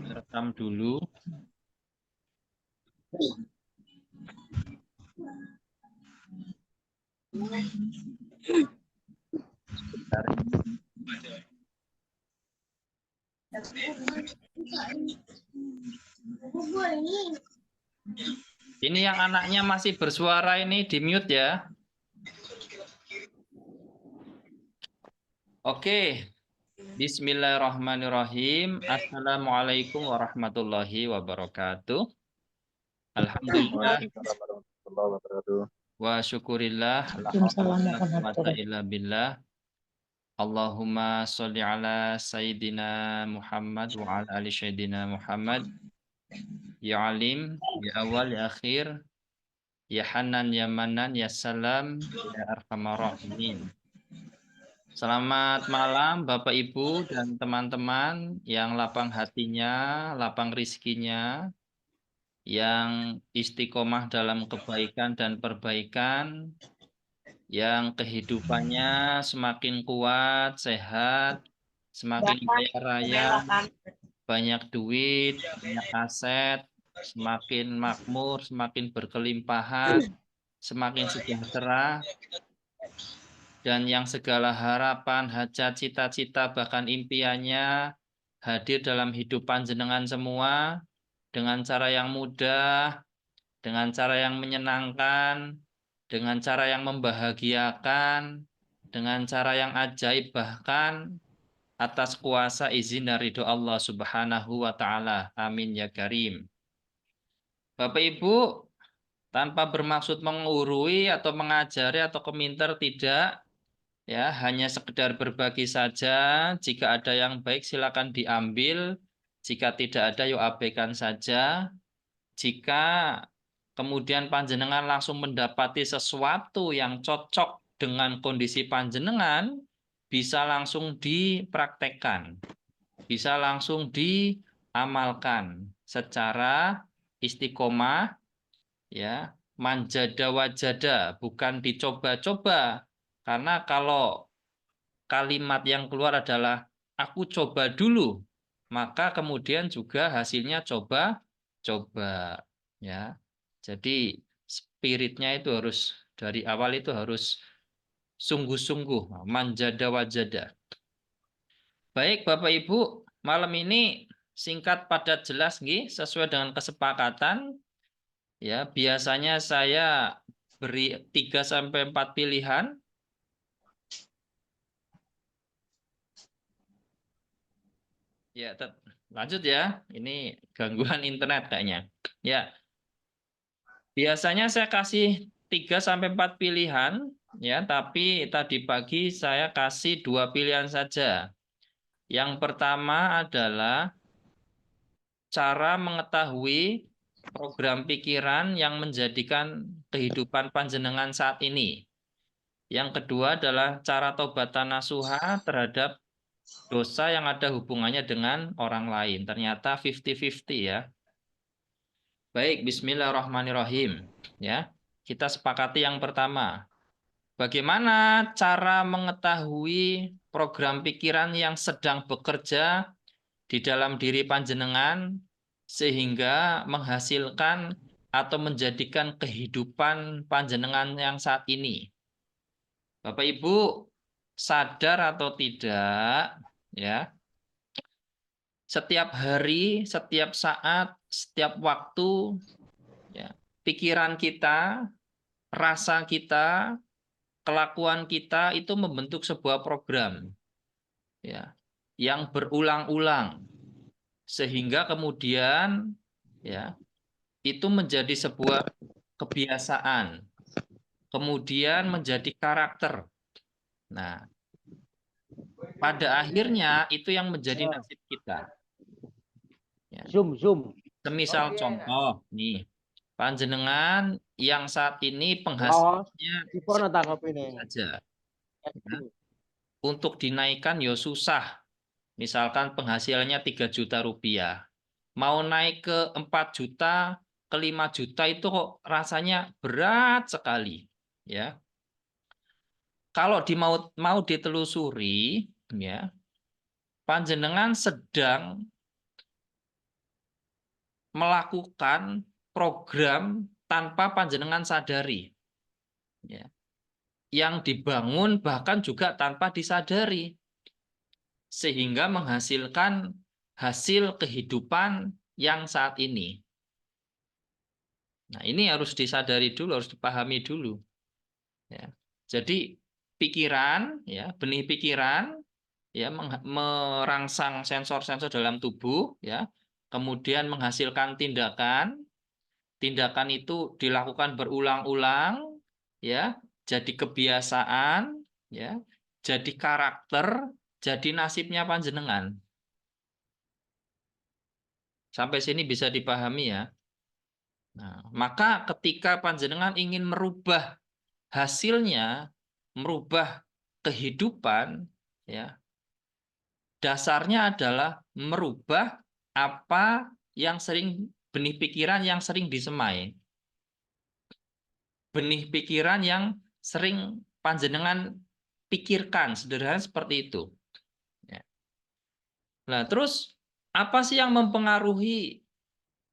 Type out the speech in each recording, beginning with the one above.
Rekam dulu. Sebentar. Ini yang anaknya masih bersuara ini di mute ya. Oke. Bismillahirrahmanirrahim. Assalamualaikum warahmatullahi wabarakatuh. Alhamdulillah wa syukurillah. La haula wala quwwata illa billah. Allahumma sholli ala sayyidina Muhammad wa ala ali sayyidina Muhammad. Ya alim, ya awal, ya akhir, ya hanan, ya manan, ya salam, ya arhamar rahimin. Selamat malam Bapak Ibu dan teman-teman yang lapang hatinya, lapang rizkinya, yang istiqomah dalam kebaikan dan perbaikan, yang kehidupannya semakin kuat, sehat, semakin kaya raya, banyak duit, banyak aset, semakin makmur, semakin berkelimpahan, semakin sejahtera, dan yang segala harapan, hajat, cita-cita, bahkan impiannya hadir dalam hidup panjenengan semua dengan cara yang mudah, dengan cara yang menyenangkan, dengan cara yang membahagiakan, dengan cara yang ajaib, bahkan atas kuasa izin dan ridho Allah Subhanahu wa Ta'ala. Amin ya Karim. Bapak Ibu, tanpa bermaksud mengurui atau mengajari atau keminter, tidak. Ya, hanya sekedar berbagi saja. Jika ada yang baik silakan diambil. Jika tidak ada yuk abaikan saja. Jika kemudian panjenengan langsung mendapati sesuatu yang cocok dengan kondisi panjenengan, bisa langsung dipraktekkan. Bisa langsung diamalkan secara istiqomah, ya, manjada wajada, bukan dicoba-coba. Karena kalau kalimat yang keluar adalah aku coba dulu, maka kemudian juga hasilnya coba-coba, ya. Jadi spiritnya itu harus dari awal itu harus sungguh-sungguh, manjada wajada. Baik Bapak Ibu, malam ini singkat padat jelas nggih, sesuai dengan kesepakatan. Ya, biasanya saya beri 3 sampai 4 pilihan. Ya, lanjut ya. Ini gangguan internet kayaknya. Ya, biasanya saya kasih 3 sampai 4 pilihan, ya, tapi tadi pagi saya kasih 2 pilihan saja. Yang pertama adalah cara mengetahui program pikiran yang menjadikan kehidupan panjenengan saat ini. Yang kedua adalah cara taubatan nasuha terhadap dosa yang ada hubungannya dengan orang lain. Ternyata 50-50 ya. Baik, bismillahirrahmanirrahim. Ya, kita sepakati yang pertama. Bagaimana cara mengetahui program pikiran yang sedang bekerja di dalam diri panjenengan sehingga menghasilkan atau menjadikan kehidupan panjenengan yang saat ini? Bapak Ibu sadar atau tidak, ya, setiap hari, setiap saat, setiap waktu, ya, pikiran kita, rasa kita, kelakuan kita itu membentuk sebuah program, ya, yang berulang-ulang sehingga kemudian, ya, itu menjadi sebuah kebiasaan, kemudian menjadi karakter. Nah, pada akhirnya itu yang menjadi nasib kita. Ya. Zoom. Semisal Oke. contoh nih, panjenengan yang saat ini Oh, penghasilannya di kono tangkap ini. saja, ya. Untuk dinaikkan ya susah. Misalkan penghasilannya 3 juta rupiah. Mau naik ke 4 juta, ke 5 juta itu kok rasanya berat sekali. Ya. kalau mau ditelusuri, ya, panjenengan sedang melakukan program tanpa panjenengan sadari, ya, yang dibangun bahkan juga tanpa disadari, sehingga menghasilkan hasil kehidupan yang saat ini. Nah, ini harus disadari dulu, harus dipahami dulu. Ya. Jadi pikiran, ya, benih pikiran, ya, merangsang sensor-sensor dalam tubuh, ya, kemudian menghasilkan tindakan. Tindakan itu dilakukan berulang-ulang, ya, jadi kebiasaan, ya, jadi karakter, jadi nasibnya panjenengan. Sampai sini bisa dipahami ya. Nah, maka ketika panjenengan ingin merubah hasilnya, merubah kehidupan, ya, dasarnya adalah merubah apa yang sering, benih pikiran yang sering disemai. Benih pikiran yang sering panjenengan pikirkan, sederhana seperti itu. Ya. Nah, terus apa sih yang mempengaruhi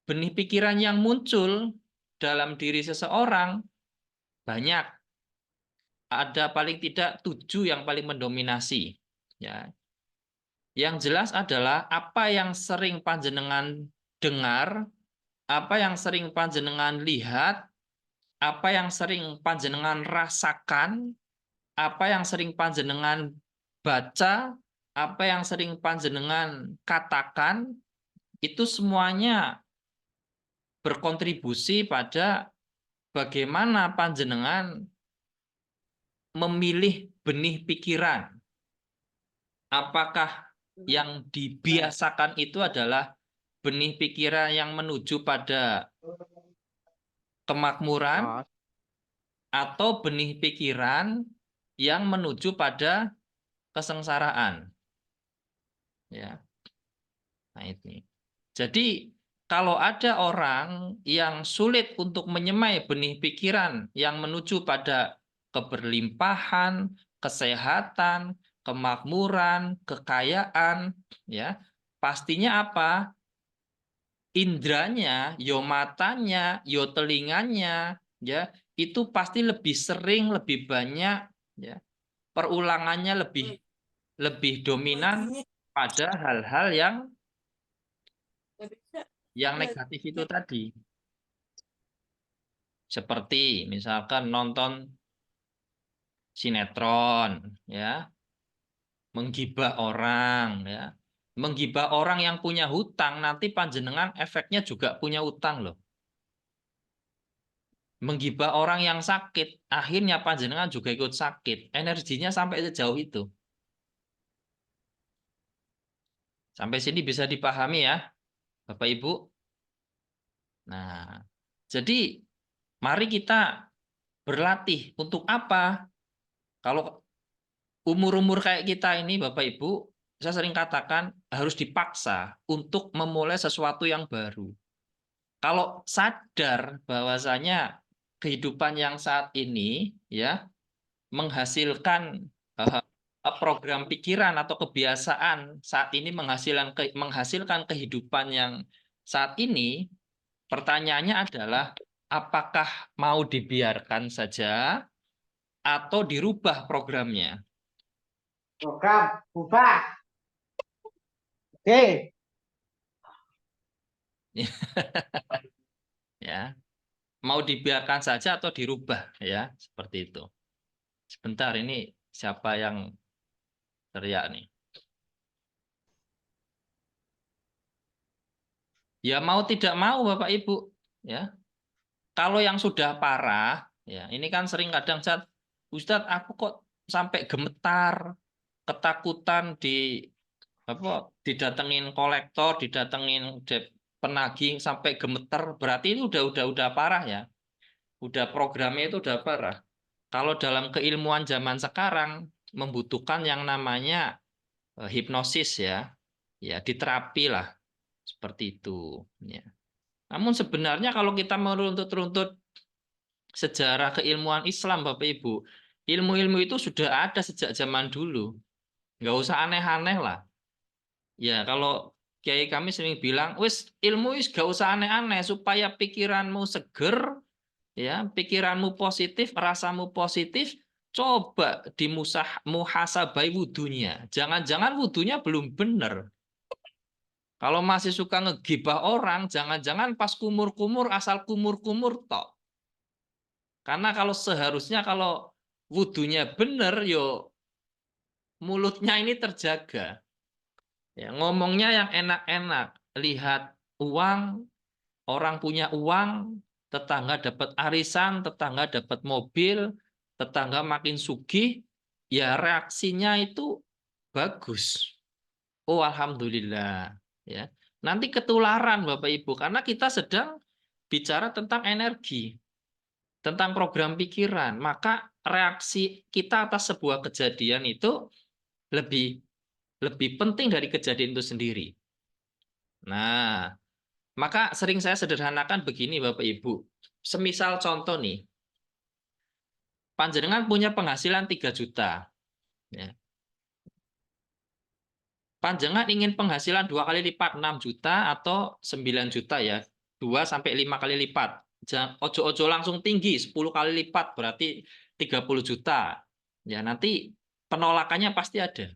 benih pikiran yang muncul dalam diri seseorang? Banyak. Ada paling tidak 7 yang paling mendominasi. Ya. Yang jelas adalah apa yang sering panjenengan dengar, apa yang sering panjenengan lihat, apa yang sering panjenengan rasakan, apa yang sering panjenengan baca, apa yang sering panjenengan katakan, itu semuanya berkontribusi pada bagaimana panjenengan memilih benih pikiran. Apakah yang dibiasakan itu adalah benih pikiran yang menuju pada kemakmuran, atau benih pikiran yang menuju pada kesengsaraan. Ya. Nah, ini. Jadi kalau ada orang yang sulit untuk menyemai benih pikiran yang menuju pada keberlimpahan, kesehatan, kemakmuran, kekayaan, ya, pastinya apa? Indranya, yo matanya, yo telinganya, ya, itu pasti lebih sering, lebih banyak, ya, perulangannya lebih dominan pada hal-hal yang negatif itu tadi. Seperti misalkan nonton sinetron, ya, menggibah orang, ya. Menggibah orang yang punya hutang, nanti panjenengan efeknya juga punya hutang loh. Menggibah orang yang sakit, akhirnya panjenengan juga ikut sakit. Energinya sampai sejauh itu. Sampai sini bisa dipahami ya, Bapak Ibu? Nah, jadi mari kita berlatih. Untuk apa? Kalau umur-umur kayak kita ini, Bapak Ibu, saya sering katakan harus dipaksa untuk memulai sesuatu yang baru. Kalau sadar bahwasanya kehidupan yang saat ini, ya, menghasilkan program pikiran atau kebiasaan saat ini menghasilkan kehidupan yang saat ini, pertanyaannya adalah apakah mau dibiarkan saja atau dirubah programnya? Program ubah. Oke. Ya, mau dibiarkan saja atau dirubah, ya, seperti itu. Sebentar, ini siapa yang teriak nih? Ya mau tidak mau Bapak Ibu, ya. Kalau yang sudah parah, ya, ini kan sering kadang Ustadz, aku kok sampai gemetar, ketakutan didatengin kolektor, didatengin penagih sampai gemeter, berarti itu udah parah ya. Udah programnya itu udah parah. Kalau dalam keilmuan zaman sekarang membutuhkan yang namanya hipnosis ya. Ya, diterapi lah seperti itu, ya. Namun sebenarnya kalau kita meruntut-runtut sejarah keilmuan Islam, Bapak Ibu, Ilmu-ilmu itu sudah ada sejak zaman dulu. Nggak usah aneh-aneh lah. Ya, kalau kiai kami sering bilang, wis ilmu wis gak usah aneh-aneh supaya pikiranmu seger, ya, pikiranmu positif, rasamu positif, coba muhasabai wudunya. Jangan-jangan wudunya belum benar. Kalau masih suka ngegibah orang, jangan-jangan pas kumur-kumur asal kumur-kumur tok. Karena kalau seharusnya kalau wudunya benar, yo mulutnya ini terjaga. Ya, ngomongnya yang enak-enak. Lihat uang, orang punya uang, tetangga dapat arisan, tetangga dapat mobil, tetangga makin sugih, ya reaksinya itu bagus. Oh, alhamdulillah. Ya. Nanti ketularan Bapak Ibu, karena kita sedang bicara tentang energi, tentang program pikiran. Maka reaksi kita atas sebuah kejadian itu lebih lebih penting dari kejadian itu sendiri. Nah, maka sering saya sederhanakan begini Bapak Ibu. Semisal contoh nih, panjenengan punya penghasilan 3 juta. Ya. Panjenengan ingin penghasilan 2 kali lipat 6 juta atau 9 juta ya. 2 sampai 5 kali lipat. Ojo-ojo langsung tinggi, 10 kali lipat berarti 30 juta. Ya, nanti penolakannya pasti ada.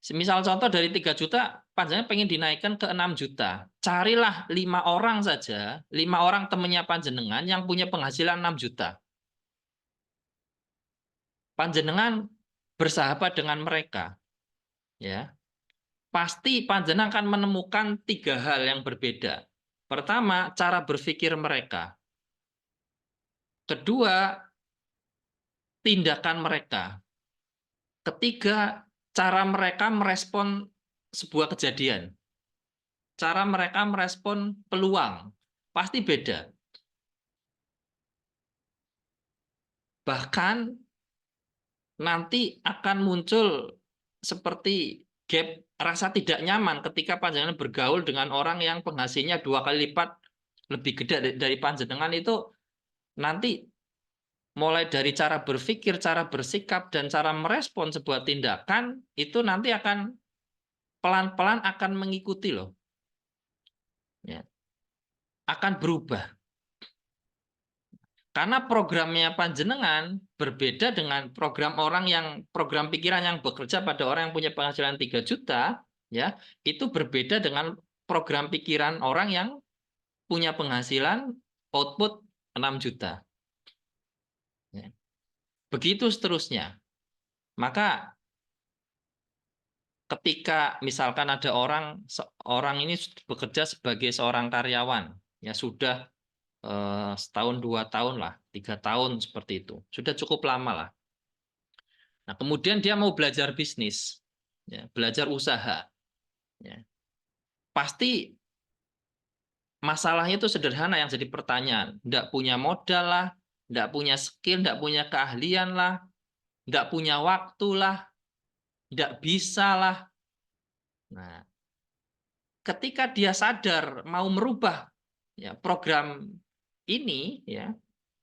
Semisal contoh dari 3 juta, panjenengan pengen dinaikkan ke 6 juta. Carilah 5 orang saja, 5 orang temannya panjenengan yang punya penghasilan 6 juta. Panjenengan bersahabat dengan mereka. Ya, pasti panjenengan akan menemukan 3 hal yang berbeda. Pertama, cara berpikir mereka. Kedua, tindakan mereka. Ketiga, cara mereka merespon sebuah kejadian. Cara mereka merespon peluang. Pasti beda. Bahkan nanti akan muncul seperti gap rasa tidak nyaman ketika panjenengan bergaul dengan orang yang penghasilannya 2 kali lipat lebih gede dari panjenengan itu nanti mulai dari cara berpikir, cara bersikap, dan cara merespon sebuah tindakan itu nanti akan pelan-pelan akan mengikuti loh. Ya. Akan berubah. Karena programnya panjenengan berbeda dengan program orang yang program pikiran yang bekerja pada orang yang punya penghasilan 3 juta, ya, itu berbeda dengan program pikiran orang yang punya penghasilan output 6 juta. Ya. Begitu seterusnya. Maka ketika misalkan ada orang ini bekerja sebagai seorang karyawan, ya sudah setahun 2 tahun lah, 3 tahun seperti itu, sudah cukup lama lah. Nah, kemudian dia mau belajar bisnis, ya, belajar usaha. Ya. Pasti masalahnya itu sederhana yang jadi pertanyaan. Nggak punya modal lah, nggak punya skill, nggak punya keahlian lah, nggak punya waktu lah, nggak bisa lah. Nah, ketika dia sadar mau merubah ya, program ini, ya,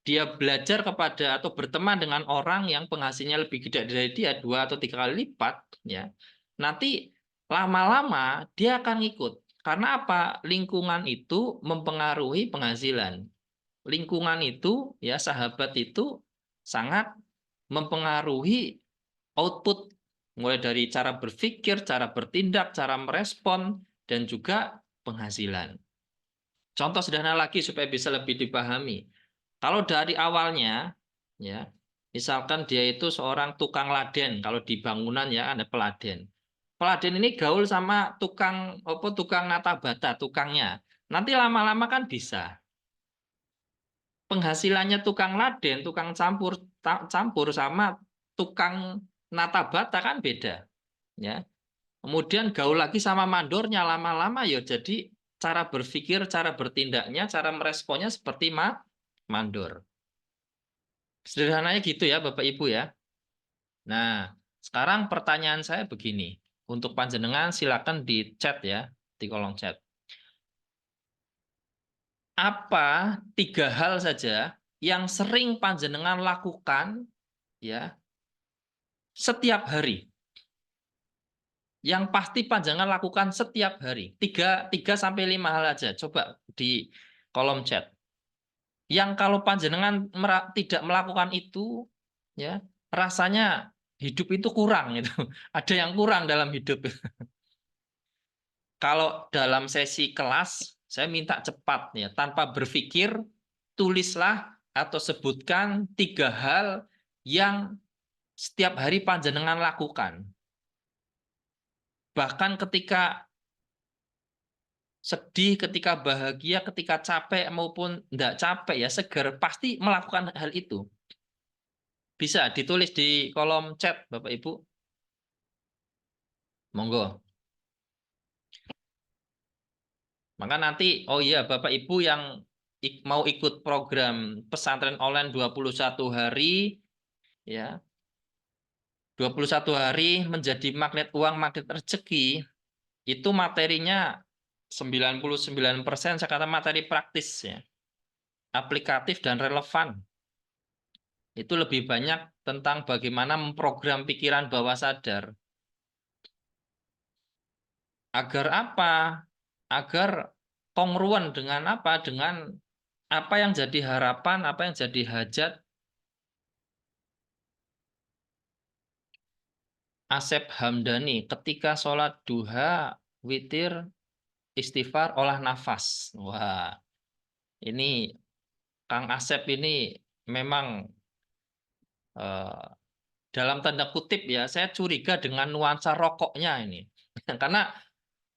dia belajar kepada atau berteman dengan orang yang penghasilannya lebih gede dari dia 2 atau 3 kali lipat, ya, nanti lama-lama dia akan ngikut. Karena apa? Lingkungan itu mempengaruhi penghasilan. Lingkungan itu, ya, sahabat itu sangat mempengaruhi output, mulai dari cara berpikir, cara bertindak, cara merespon, dan juga penghasilan. Contoh sederhana lagi supaya bisa lebih dipahami. Kalau dari awalnya, ya, misalkan dia itu seorang tukang laden, kalau di bangunan ya ada peladen. Peladen ini gaul sama tukang nata bata, tukangnya. Nanti lama-lama kan bisa. Penghasilannya tukang laden, tukang campur sama tukang nata bata kan beda, ya. Kemudian gaul lagi sama mandornya, lama-lama ya jadi cara berpikir, cara bertindaknya, cara meresponnya seperti mandor. Sederhananya gitu ya Bapak Ibu ya. Nah, sekarang pertanyaan saya begini. Untuk panjenengan silakan di chat ya, di kolom chat. Apa 3 hal saja yang sering panjenengan lakukan ya, setiap hari. Yang pasti panjangan lakukan setiap hari. 3 sampai 5 hal aja. Coba di kolom chat. Yang kalau panjenengan tidak melakukan itu, ya, rasanya hidup itu kurang gitu. Ada yang kurang dalam hidup. Kalau dalam sesi kelas, saya minta cepat ya, tanpa berpikir, tulislah atau sebutkan 3 hal yang setiap hari panjenengan lakukan. Bahkan ketika sedih, ketika bahagia, ketika capek maupun tidak capek ya, segar pasti melakukan hal itu. Bisa ditulis di kolom chat, Bapak Ibu. Monggo. Maka nanti, oh iya, Bapak Ibu yang mau ikut program pesantren online 21 hari, ya, 21 hari menjadi magnet uang, magnet rezeki, itu materinya 99% saya kata materi praktis ya, aplikatif dan relevan. Itu lebih banyak tentang bagaimana memprogram pikiran bawah sadar. Agar apa? Agar kongruen dengan apa? Dengan apa yang jadi harapan, apa yang jadi hajat. Asep Hamdani, ketika sholat duha, witir, istighfar, olah nafas. Wah, ini Kang Asep ini memang eh, dalam tanda kutip ya, saya curiga dengan nuansa rokoknya ini. Karena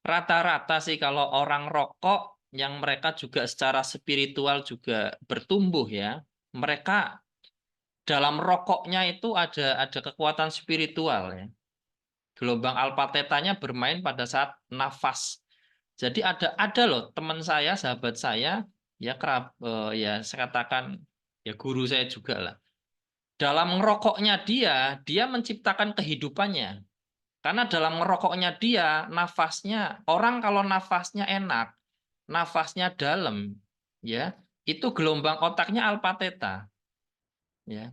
rata-rata sih kalau orang rokok yang mereka juga secara spiritual juga bertumbuh ya, mereka dalam rokoknya itu ada kekuatan spiritual ya. Gelombang alfa tetanya bermain pada saat nafas. Jadi ada loh teman saya, sahabat saya, ya ya saya katakan ya guru saya juga lah. Dalam ngerokoknya dia menciptakan kehidupannya. Karena dalam ngerokoknya dia, nafasnya, orang kalau nafasnya enak, nafasnya dalam, ya, itu gelombang otaknya alfa theta. Ya.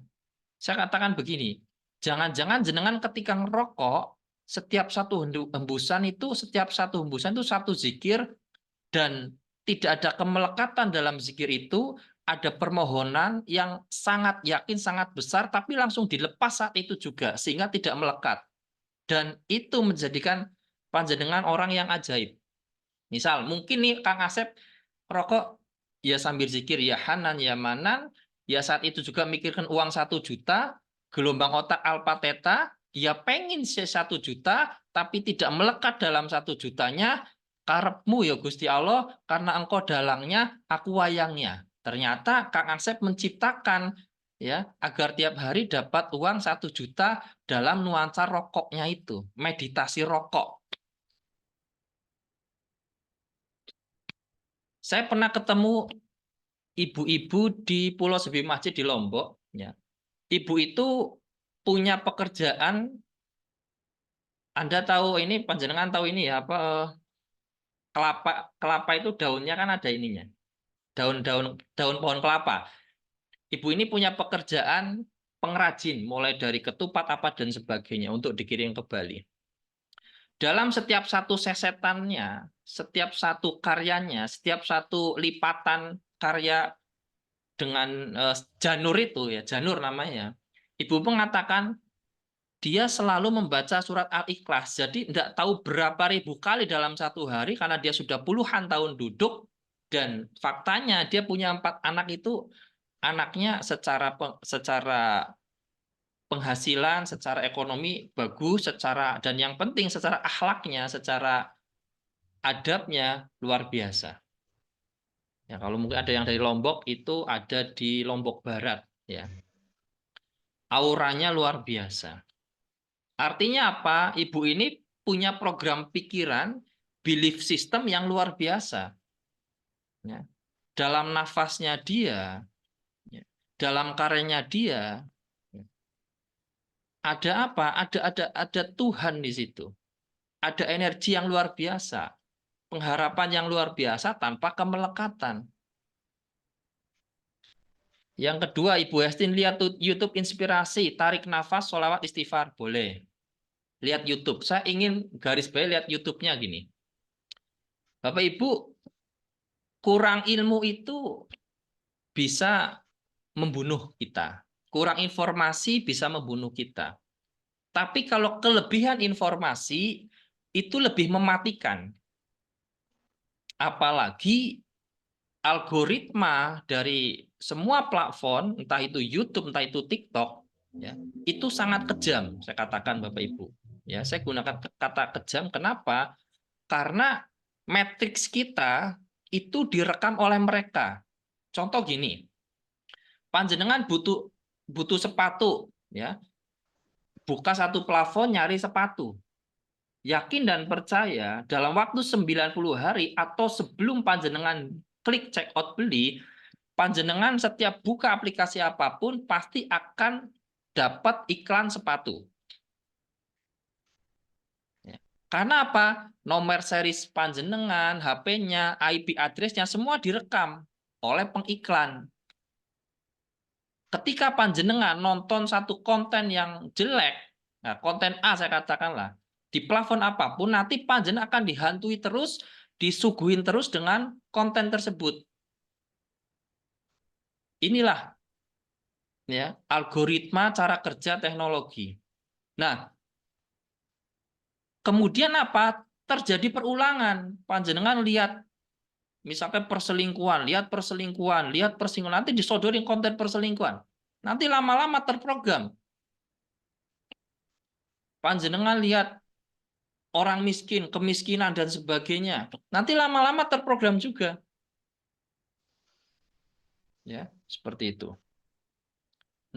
Saya katakan begini, jangan-jangan jenengan ketika ngerokok, setiap satu hembusan itu satu zikir, dan tidak ada kemelekatan dalam zikir itu, ada permohonan yang sangat yakin, sangat besar, tapi langsung dilepas saat itu juga, sehingga tidak melekat. Dan itu menjadikan panjenengan orang yang ajaib. Misal, mungkin nih Kang Asep rokok, ya sambil zikir, ya Hanan, ya Manan, ya saat itu juga mikirkan uang 1 juta, gelombang otak alfa theta, ya pengen 1 juta, tapi tidak melekat dalam 1 jutanya, karepmu ya Gusti Allah, karena engkau dalangnya, aku wayangnya. Ternyata Kang Asep menciptakan ya agar tiap hari dapat uang 1 juta dalam nuansa rokoknya itu, meditasi rokok. Saya pernah ketemu ibu-ibu di Pulau Sebi Masjid di Lombok. Ya. Ibu itu punya pekerjaan. Anda tahu ini, panjenengan tahu ini ya apa kelapa kelapa itu daunnya kan ada ininya, daun-daun daun pohon kelapa. Ibu ini punya pekerjaan pengrajin, mulai dari ketupat apa dan sebagainya untuk dikirim ke Bali. Dalam setiap satu sesetannya, setiap satu karyanya, setiap satu lipatan karya dengan janur itu ya, janur namanya. Ibu mengatakan dia selalu membaca surat Al-Ikhlas. Jadi tidak tahu berapa ribu kali dalam satu hari karena dia sudah puluhan tahun duduk, dan faktanya dia punya 4 anak itu, anaknya secara penghasilan, secara ekonomi bagus, dan yang penting secara akhlaknya, secara adabnya luar biasa. Ya, kalau mungkin ada yang dari Lombok, itu ada di Lombok Barat ya. Auranya luar biasa. Artinya apa? Ibu ini punya program pikiran, belief system yang luar biasa. Ya. Dalam nafasnya dia, ya, dalam karyanya dia, ya, ada apa? Ada Tuhan di situ. Ada energi yang luar biasa, pengharapan yang luar biasa tanpa kemelekatan. Yang kedua, Ibu Hestin lihat YouTube inspirasi, tarik nafas, sholawat, istighfar, boleh. Lihat YouTube. Saya ingin garis bawahi lihat YouTube-nya gini. Bapak Ibu, kurang ilmu itu bisa membunuh kita. Kurang informasi bisa membunuh kita. Tapi kalau kelebihan informasi itu lebih mematikan. Apalagi algoritma dari semua platform, entah itu YouTube, entah itu TikTok, ya, itu sangat kejam, saya katakan Bapak Ibu. Ya, saya gunakan kata kejam. Kenapa? Karena matriks kita itu direkam oleh mereka. Contoh gini, panjenengan butuh butuh sepatu, ya, buka satu plafon nyari sepatu. Yakin dan percaya dalam waktu 90 hari atau sebelum panjenengan klik check out beli, panjenengan setiap buka aplikasi apapun pasti akan dapat iklan sepatu. Ya. Karena apa? Nomor seri panjenengan, HP-nya, IP address-nya semua direkam oleh pengiklan. Ketika panjenengan nonton satu konten yang jelek, nah konten A saya katakanlah, di plafon apapun nanti panjenengan akan dihantui terus, disuguhin terus dengan konten tersebut. Inilah ya algoritma cara kerja teknologi. Nah, kemudian apa? Terjadi perulangan. Panjenengan lihat misalkan perselingkuhan, lihat perselingkuhan, lihat perselingkuhan, nanti disodorin konten perselingkuhan. Nanti lama-lama terprogram. Panjenengan lihat orang miskin, kemiskinan dan sebagainya. Nanti lama-lama terprogram juga. Ya, seperti itu.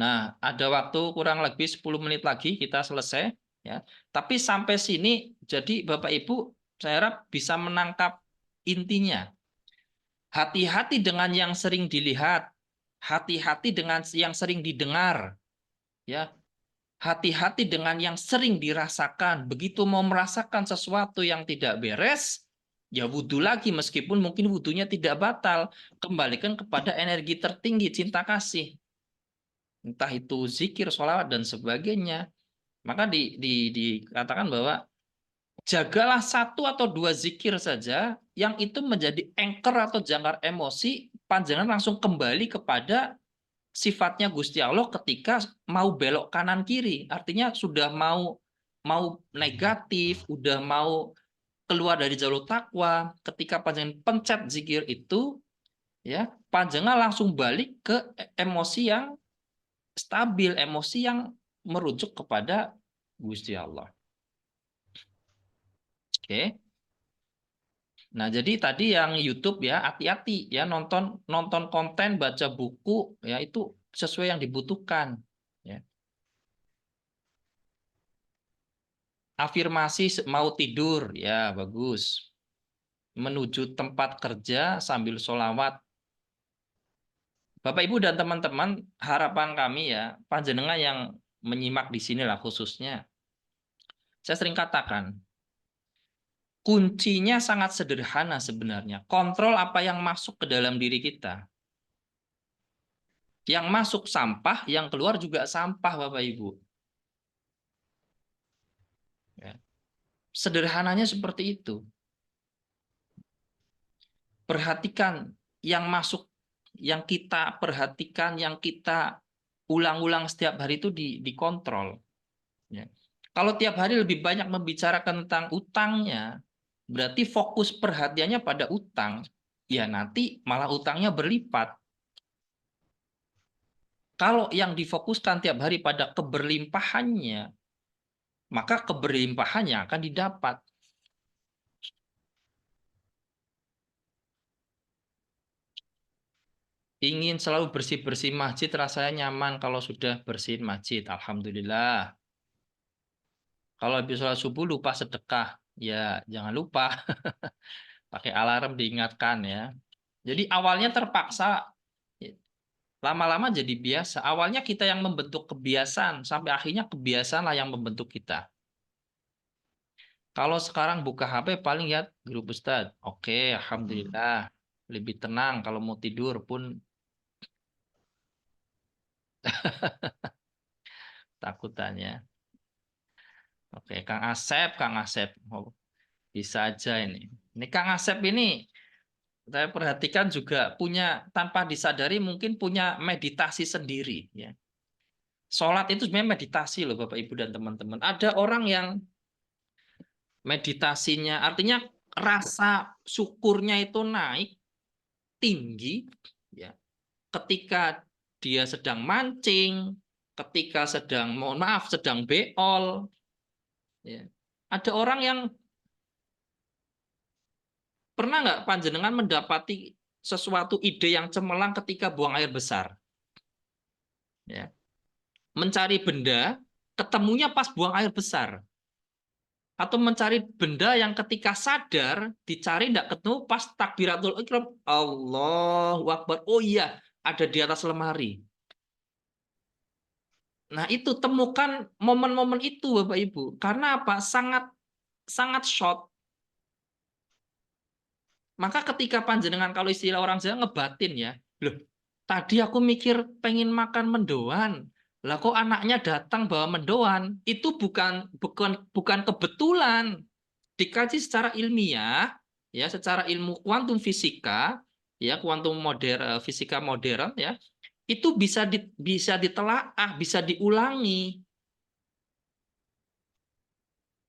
Nah, ada waktu kurang lebih 10 menit lagi kita selesai, ya. Tapi sampai sini jadi Bapak Ibu saya harap bisa menangkap intinya. Hati-hati dengan yang sering dilihat, hati-hati dengan yang sering didengar, ya. Hati-hati dengan yang sering dirasakan. Begitu mau merasakan sesuatu yang tidak beres, ya wudhu lagi meskipun mungkin wudhunya tidak batal. Kembalikan kepada energi tertinggi cinta kasih. Entah itu zikir, sholawat, dan sebagainya. Maka dikatakan bahwa jagalah satu atau dua zikir saja yang itu menjadi anchor atau jangkar emosi, panjenengan langsung kembali kepada sifatnya Gusti Allah ketika mau belok kanan kiri. Artinya sudah mau negatif, udah mau keluar dari jalur takwa, ketika panjenengan pencet zikir itu, ya, panjenengan langsung balik ke emosi yang stabil, emosi yang merujuk kepada Gusti Allah. Oke. Nah, jadi tadi yang YouTube ya, hati-hati ya nonton konten, baca buku ya itu sesuai yang dibutuhkan ya. Afirmasi mau tidur ya bagus. Menuju tempat kerja sambil sholawat. Bapak Ibu dan teman-teman, harapan kami ya, panjenengan yang menyimak di sini lah khususnya. Saya sering katakan, kuncinya sangat sederhana sebenarnya. Kontrol apa yang masuk ke dalam diri kita. Yang masuk sampah, yang keluar juga sampah, Bapak Ibu. Ya. Sederhananya seperti itu. Perhatikan yang masuk, yang kita perhatikan, yang kita ulang-ulang setiap hari itu dikontrol. Ya. Kalau tiap hari lebih banyak membicarakan tentang utangnya, berarti fokus perhatiannya pada utang. Ya nanti malah utangnya berlipat. Kalau yang difokuskan tiap hari pada keberlimpahannya, maka keberlimpahannya akan didapat. Ingin selalu bersih-bersih masjid, rasanya nyaman kalau sudah bersihin masjid. Alhamdulillah. Kalau habis sholat subuh lupa sedekah, ya jangan lupa. Pakai alarm diingatkan ya. Jadi awalnya terpaksa, lama-lama jadi biasa. Awalnya kita yang membentuk kebiasaan, sampai akhirnya kebiasaan lah yang membentuk kita. Kalau sekarang buka HP paling lihat grup Ustadz. Oke, alhamdulillah. Lebih tenang kalau mau tidur pun takutannya. Oke, Kang Asep. Oh, bisa aja ini. Ini Kang Asep ini saya perhatikan juga punya tanpa disadari mungkin punya meditasi sendiri ya. Sholat itu sebenarnya meditasi loh Bapak Ibu dan teman-teman. Ada orang yang meditasinya artinya rasa syukurnya itu naik tinggi ya ketika dia sedang mancing, ketika sedang mohon maaf sedang beol ya. Ada orang yang pernah nggak panjenengan mendapati sesuatu ide yang cemerlang ketika buang air besar ya. Mencari benda ketemunya pas buang air besar atau mencari benda yang ketika sadar dicari tidak ketemu pas takbiratul ihram Allahu Akbar, oh iya ada di atas lemari. Nah itu temukan momen-momen itu Bapak Ibu karena apa sangat sangat short. Maka ketika panjenengan kalau istilah orang Jawa ngebatin ya loh tadi aku mikir pengen makan mendoan lah kok anaknya datang bawa mendoan itu bukan kebetulan dikaji secara ilmiah ya secara ilmu kuantum fisika ya kuantum modern fisika modern ya itu bisa ditelaah bisa diulangi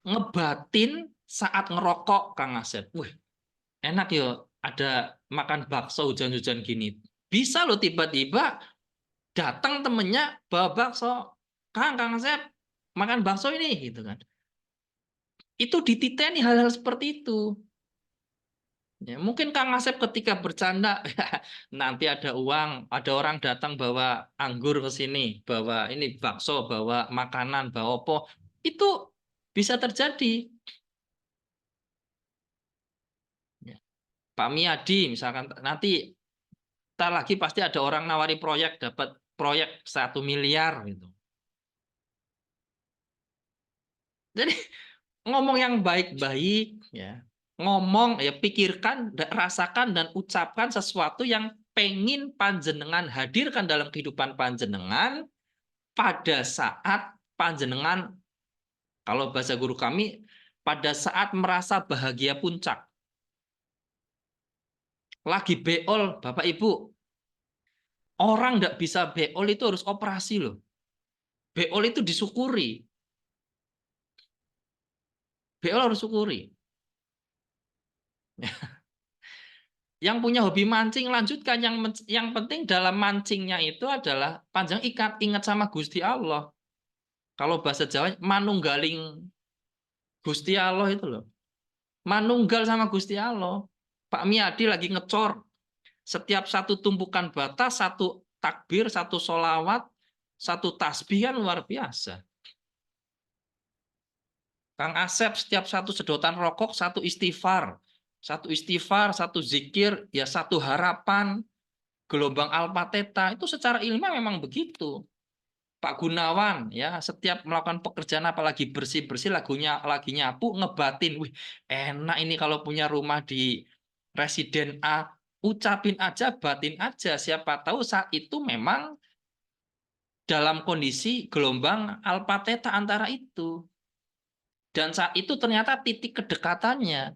ngebatin saat ngerokok Kang Asep. Wih, enak yo ada makan bakso hujan-hujan gini. Bisa loh tiba-tiba datang temennya bawa bakso. Kang Asep makan bakso ini gitu kan. Itu dititeni hal-hal seperti itu. Ya, mungkin Kang Asep ketika bercanda, nanti ada uang, ada orang datang bawa anggur ke sini, bawa ini bakso, bawa makanan, bawa apa, itu bisa terjadi. Ya. Pak Miyadi misalkan nanti ntar lagi pasti ada orang nawari proyek dapat proyek 1 miliar gitu. Jadi ngomong yang baik-baik ya. Ngomong ya pikirkan, rasakan dan ucapkan sesuatu yang pengin panjenengan hadirkan dalam kehidupan panjenengan pada saat panjenengan kalau bahasa guru kami pada saat merasa bahagia puncak. Lagi beol Bapak Ibu, orang nggak bisa beol itu harus operasi loh. Beol itu disyukuri. Beol harus syukuri. Yang punya hobi mancing lanjutkan yang penting dalam mancingnya itu adalah panjang ingat sama Gusti Allah. Kalau bahasa Jawa manunggaling Gusti Allah itu loh. Manunggal sama Gusti Allah. Pak Miyadi lagi ngecor. Setiap satu tumpukan bata, satu takbir, satu solawat, satu tasbih kan luar biasa. Kang Asep setiap satu sedotan rokok, satu istighfar. Satu istighfar, satu zikir, ya satu harapan. Gelombang alfa theta itu secara ilmiah memang begitu. Pak Gunawan ya setiap melakukan pekerjaan apalagi bersih-bersih lagunya lagi nyapu ngebatin, wih enak ini kalau punya rumah di residen A, ucapin aja batin aja siapa tahu saat itu memang dalam kondisi gelombang alfa theta antara itu dan saat itu ternyata titik kedekatannya.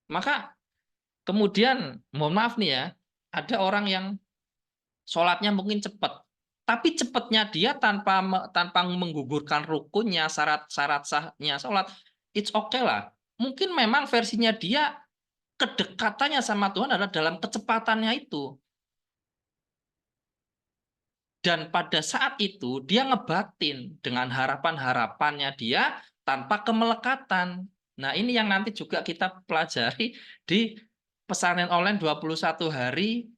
Maka kemudian mohon maaf nih ya ada orang yang sholatnya mungkin cepat. Tapi cepatnya dia tanpa menggugurkan rukunnya, syarat-syarat sahnya sholat, it's okay lah. Mungkin memang versinya dia kedekatannya sama Tuhan adalah dalam kecepatannya itu. Dan pada saat itu dia ngebatin dengan harapan-harapannya dia tanpa kemelekatan. Nah ini yang nanti juga kita pelajari di pesantren online 21 hari.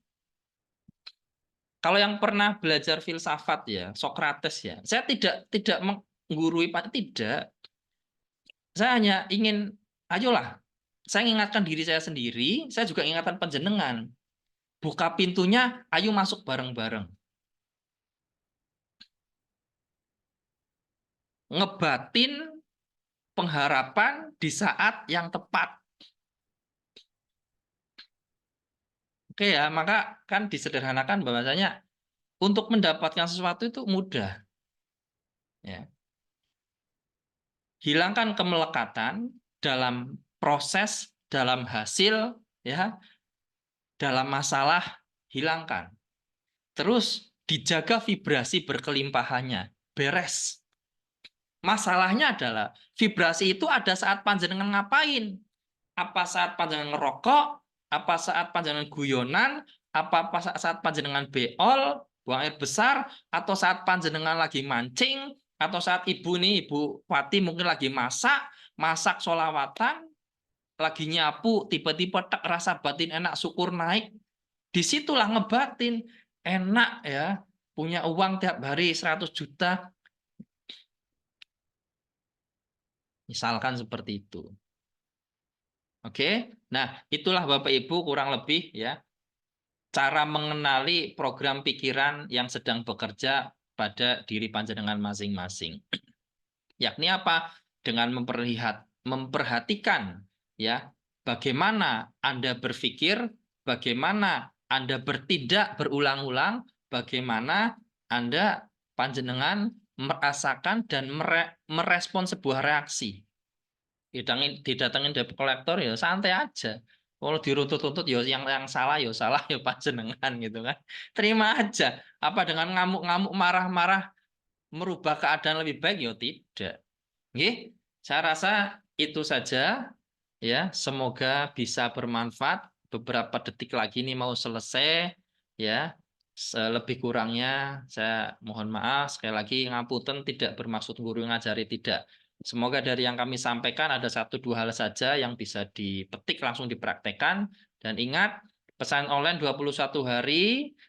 Kalau yang pernah belajar filsafat ya, Sokrates ya, saya tidak menggurui Pak, tidak. Saya hanya ingin, ayolah, saya ingatkan diri saya sendiri, saya juga ingatkan panjenengan. Buka pintunya, ayo masuk bareng-bareng. Ngebatin pengharapan di saat yang tepat. Oke ya, maka kan disederhanakan bahwasanya untuk mendapatkan sesuatu itu mudah. Ya. Hilangkan kemelekatan dalam proses, dalam hasil, ya, dalam masalah, hilangkan. Terus dijaga vibrasi berkelimpahannya, beres. Masalahnya adalah vibrasi itu ada saat panjenengan ngapain? Apa saat panjenengan ngerokok? Apa saat panjenengan guyonan? Apa saat panjenengan beol, buang air besar? Atau saat panjenengan lagi mancing? Atau saat Ibu Wati mungkin lagi masak sholawatan, lagi nyapu, tiba-tiba rasa batin enak, syukur naik. Disitulah ngebatin, enak ya, punya uang tiap hari 100 juta. Misalkan seperti itu. Oke, nah itulah Bapak Ibu kurang lebih ya cara mengenali program pikiran yang sedang bekerja pada diri panjenengan masing-masing. Yakni apa? Dengan memperhatikan ya bagaimana Anda berpikir, bagaimana Anda bertindak berulang-ulang, bagaimana Anda panjenengan merasakan dan merespon sebuah reaksi. Didatengin debt collector ya santai aja. Kalau diruntut-runtut ya yang salah ya panjenengan gitu kan. Terima aja. Apa dengan ngamuk-ngamuk marah-marah merubah keadaan lebih baik ya tidak. Nggih, saya rasa itu saja ya. Semoga bisa bermanfaat. Beberapa detik lagi ini mau selesai ya. Selebih kurangnya saya mohon maaf sekali lagi ngapunten tidak bermaksud guru ngajari tidak. Semoga dari yang kami sampaikan ada 1-2 hal saja yang bisa dipetik langsung dipraktekkan dan ingat pesan online 21 hari